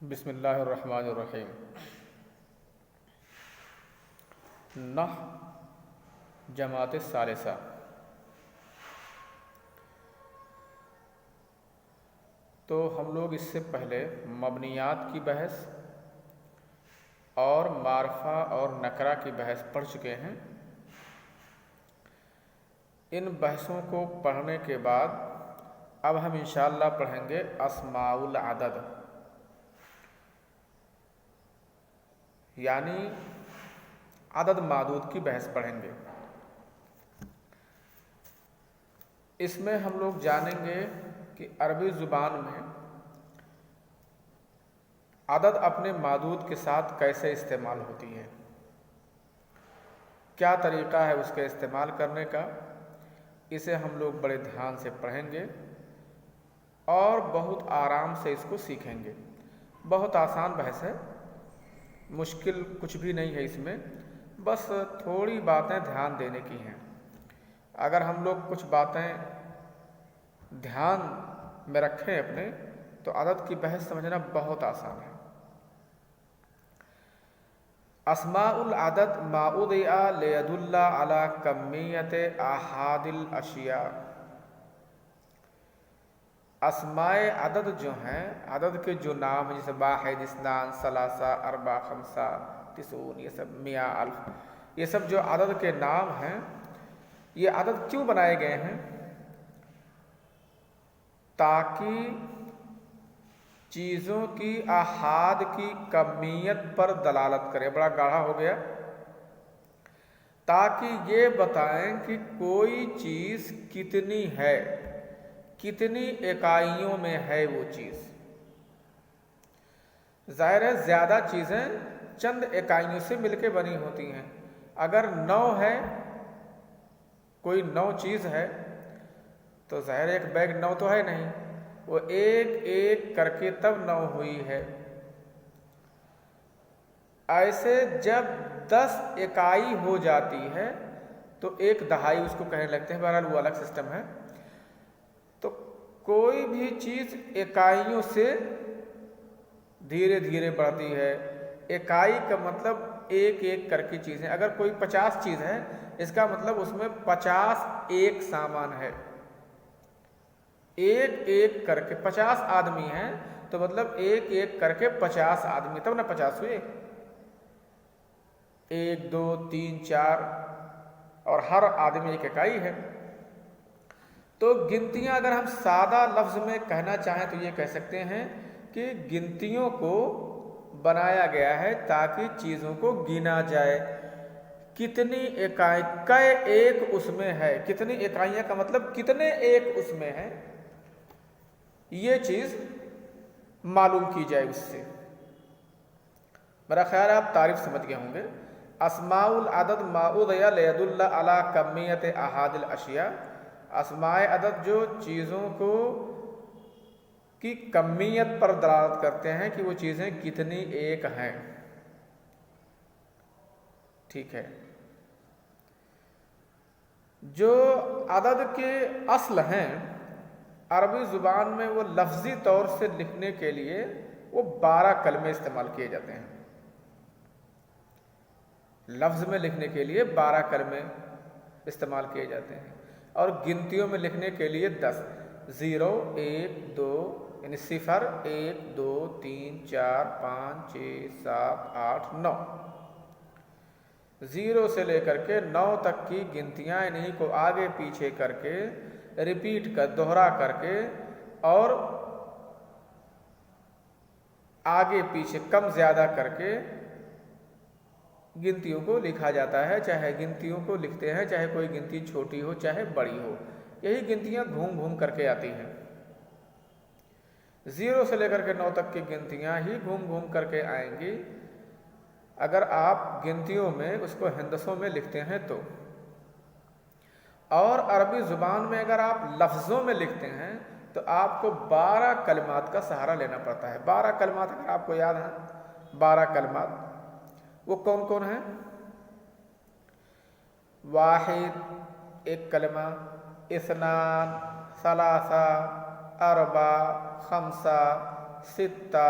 بسم اللہ الرحمن الرحیم۔ نح جماعت ثالثہ۔ تو ہم لوگ اس سے پہلے مبنیات کی بحث اور معرفہ اور نکرہ کی بحث پڑھ چکے ہیں۔ ان بحثوں کو پڑھنے کے بعد اب ہم انشاءاللہ پڑھیں گے اسماء العدد، یعنی عدد معدود کی بحث پڑھیں گے۔ اس میں ہم لوگ جانیں گے کہ عربی زبان میں عدد اپنے معدود کے ساتھ کیسے استعمال ہوتی ہے، کیا طریقہ ہے اس کے استعمال کرنے کا، اسے ہم لوگ بڑے دھیان سے پڑھیں گے اور بہت آرام سے اس کو سیکھیں گے۔ بہت آسان بحث ہے، مشکل کچھ بھی نہیں ہے اس میں، بس تھوڑی باتیں دھیان دینے کی ہیں۔ اگر ہم لوگ کچھ باتیں دھیان میں رکھیں اپنے، تو عدد کی بحث سمجھنا بہت آسان ہے۔ اسماء العدد ما وضع لیدل علی کمیت احاد الاشیاء۔ اسماء عدد جو ہیں، عدد کے جو نام ہیں، جیسے واحد، اثنان، ثلاثہ، اربع، خمسہ، تسعون، یہ سب، مئہ، الف، یہ سب جو عدد کے نام ہیں، یہ عدد کیوں بنائے گئے ہیں؟ تاکہ چیزوں کی احاد کی کمیت پر دلالت کرے۔ بڑا گاڑھا ہو گیا۔ تاکہ یہ بتائیں کہ کوئی چیز کتنی ہے، کتنی اکائیوں میں ہے وہ چیز۔ ظاہر ہے زیادہ چیزیں چند اکائیوں سے مل کے بنی ہوتی ہیں۔ اگر 9 ہے، کوئی 9 چیز ہے، تو ظاہر ایک بیگ 9 تو ہے نہیں، وہ ایک ایک کر کے تب 9 ہوئی ہے۔ ایسے جب 10 اکائی ہو جاتی ہے تو ایک دہائی اس کو کہنے لگتے ہیں، بہرحال وہ الگ سسٹم ہے۔ تو کوئی بھی چیز اکائیوں سے دھیرے دھیرے بڑھتی ہے۔ اکائی کا مطلب ایک ایک کر کے چیزیں۔ اگر کوئی 50 چیز ہے، اس کا مطلب اس میں 50 ایک سامان ہے۔ ایک ایک کر کے 50 آدمی ہیں، تو مطلب ایک ایک کر کے 50 آدمی، تب نہ 50 ہوئے۔ 1 2 3 4، اور ہر آدمی ایک اکائی ہے۔ تو گنتیاں اگر ہم سادہ لفظ میں کہنا چاہیں تو یہ کہہ سکتے ہیں کہ گنتیوں کو بنایا گیا ہے تاکہ چیزوں کو گنا جائے۔ کتنی اکائی، کئے ایک اس میں ہے، کتنی اکائیاں کا مطلب کتنے ایک اس میں ہے، یہ چیز معلوم کی جائے اس سے۔ میرا خیال ہے آپ تعریف سمجھ گئے ہوں گے۔ اسماء العدد ما وضع لیدل علی کمیت احاد الاشیاء۔ اسماء عدد جو چیزوں کو کی کمیت پر دلالت کرتے ہیں کہ وہ چیزیں کتنی ایک ہیں۔ ٹھیک ہے۔ جو عدد کے اصل ہیں عربی زبان میں، وہ لفظی طور سے لکھنے کے لیے وہ 12 کلمے استعمال کیے جاتے ہیں۔ لفظ میں لکھنے کے لیے 12 کلمے استعمال کیے جاتے ہیں، اور گنتیوں میں لکھنے کے لیے 10۔ 0 1 2، یعنی 0 1 2 3 4 5 6 7 8 9۔ 0 سے لے کر کے 9 تک کی گنتیاں، انہیں کو آگے پیچھے کر کے، ریپیٹ کر، دوہرا کر کے، اور آگے پیچھے کم زیادہ کر کے گنتیوں کو لکھا جاتا ہے۔ چاہے گنتیوں کو لکھتے ہیں، چاہے کوئی گنتی چھوٹی ہو چاہے بڑی ہو، یہی گنتیاں گھوم گھوم کر کے آتی ہیں۔ 0 سے لے کر کے 9 تک کی گنتیاں ہی گھوم گھوم کر کے آئیں گی۔ اگر آپ گنتیوں میں اس کو ہندسوں میں لکھتے ہیں تو، اور عربی زبان میں اگر آپ لفظوں میں لکھتے ہیں تو آپ کو 12 کلمات کا سہارا لینا پڑتا ہے۔ 12 کلمات اگر آپ کو یاد ہیں، 12 کلمات وہ کون کون ہیں؟ واحد ایک کلمہ، اثنان، ثلاثہ، اربع، خمسہ، ستہ،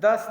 10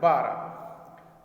12।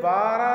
12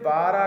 12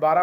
12,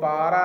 12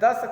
10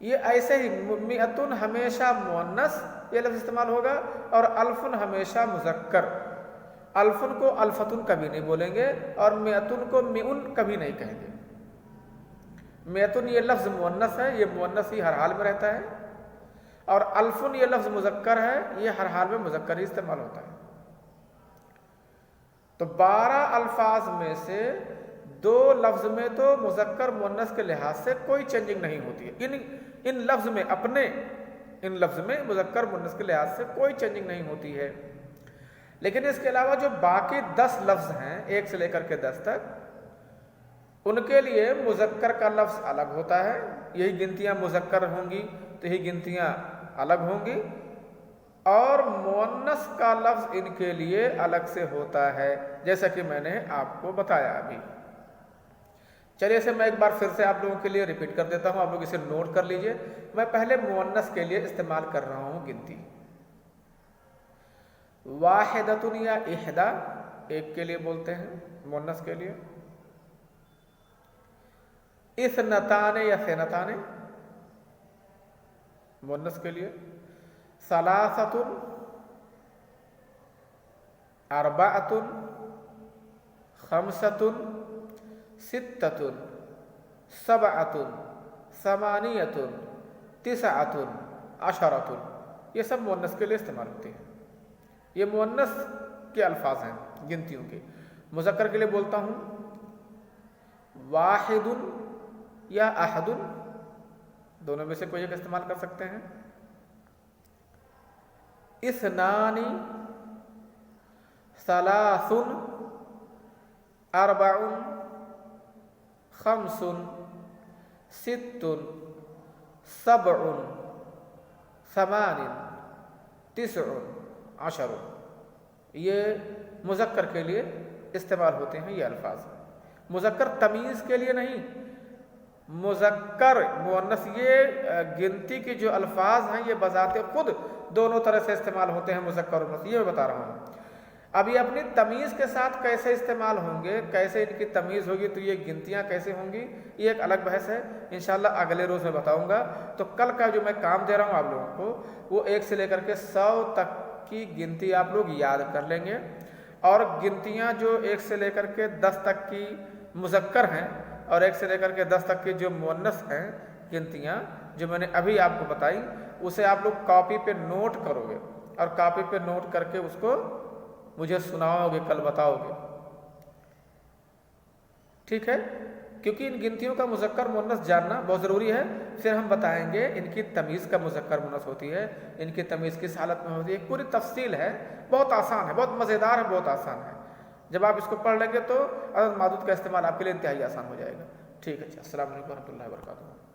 یہ ایسے ہی مئتن ہمیشہ مؤنث یہ لفظ استعمال ہوگا، اور الفن ہمیشہ مذکر۔ الفن کو الفتن کبھی نہیں بولیں گے، اور مئتن کو مئن کبھی نہیں کہیں گے۔ مئتن یہ لفظ مؤنث ہے، یہ مؤنث ہی ہر حال میں رہتا ہے، اور الفن یہ لفظ مذکر ہے، یہ ہر حال میں مذکر ہی استعمال ہوتا ہے۔ تو 12 الفاظ میں سے 2 لفظ میں تو مذکر مؤنث کے لحاظ سے کوئی چینجنگ نہیں ہوتی ہے، ان لفظ میں ان لفظ میں مذکر مؤنث کے لحاظ سے کوئی چینجنگ نہیں ہوتی ہے۔ لیکن اس کے علاوہ جو باقی 10 لفظ ہیں 1 سے لے کر کے 10 تک، ان کے لیے مذکر کا لفظ الگ ہوتا ہے، یہی گنتیاں مذکر ہوں گی تو یہی گنتیاں الگ ہوں گی، اور مؤنث کا لفظ ان کے لیے الگ سے ہوتا ہے، جیسا کہ میں نے آپ کو بتایا ابھی۔ چلیے اسے میں ایک بار پھر سے آپ لوگوں کے لیے ریپیٹ کر دیتا ہوں، آپ لوگ اسے نوٹ کر لیجئے۔ میں پہلے مؤنث کے لیے استعمال کر رہا ہوں گنتی۔ واحدۃ یا احدی، ایک کے لیے بولتے ہیں مؤنث کے لیے۔ اثنتان یا اثنتان مؤنث کے لیے۔ ثلاثۃ، اربعۃ، خمسۃ، ستۃ، سبعۃ، ثمانیۃ، تسعۃ، عشرۃ، یہ سب مؤنث کے لیے استعمال ہوتے ہیں۔ یہ مؤنث کے الفاظ ہیں گنتیوں کے۔ مذکر کے لیے بولتا ہوں واحد یا احد، دونوں میں سے کوئی ایک استعمال کر سکتے ہیں۔ اثنان، ثلاث، اربع، خمس، ست، سبع، ثمان، تسع، عشر، یہ مذکر کے لیے استعمال ہوتے ہیں یہ الفاظ۔ مذکر تمیز کے لیے نہیں، مذکر مؤنث یہ گنتی کے جو الفاظ ہیں یہ بذات خود دونوں طرح سے استعمال ہوتے ہیں، مذکر اور مؤنث، یہ میں بتا رہا ہوں۔ اب یہ اپنی تمیز کے ساتھ کیسے استعمال ہوں گے، کیسے ان کی تمیز ہوگی، تو یہ گنتیاں کیسے ہوں گی، یہ ایک الگ بحث ہے، انشاءاللہ اگلے روز میں بتاؤں گا۔ تو کل کا جو میں کام دے رہا ہوں آپ لوگوں کو، وہ 1 سے لے کر کے 100 تک کی گنتی آپ لوگ یاد کر لیں گے، اور گنتیاں جو 1 سے لے کر کے 10 تک کی مذکر ہیں، اور 1 سے لے کر کے 10 تک کی جو مؤنث ہیں گنتیاں جو میں نے ابھی آپ کو بتائی، اسے آپ لوگ کاپی پہ نوٹ کرو گے، اور کاپی پہ نوٹ کر کے اس کو مجھے سناؤ گے، کل بتاؤ گے، ٹھیک ہے؟ کیونکہ ان گنتیوں کا مذکر مؤنث جاننا بہت ضروری ہے۔ پھر ہم بتائیں گے ان کی تمیز کا مذکر مؤنث ہوتی ہے، ان کی تمیز کس حالت میں ہوتی ہے، ایک پوری تفصیل ہے، بہت آسان ہے، بہت مزیدار ہے، بہت آسان ہے۔ جب آپ اس کو پڑھ لیں گے تو عدد معدود کا استعمال آپ کے لیے انتہائی آسان ہو جائے گا۔ ٹھیک ہے، السلام علیکم ورحمۃ اللہ وبرکاتہ۔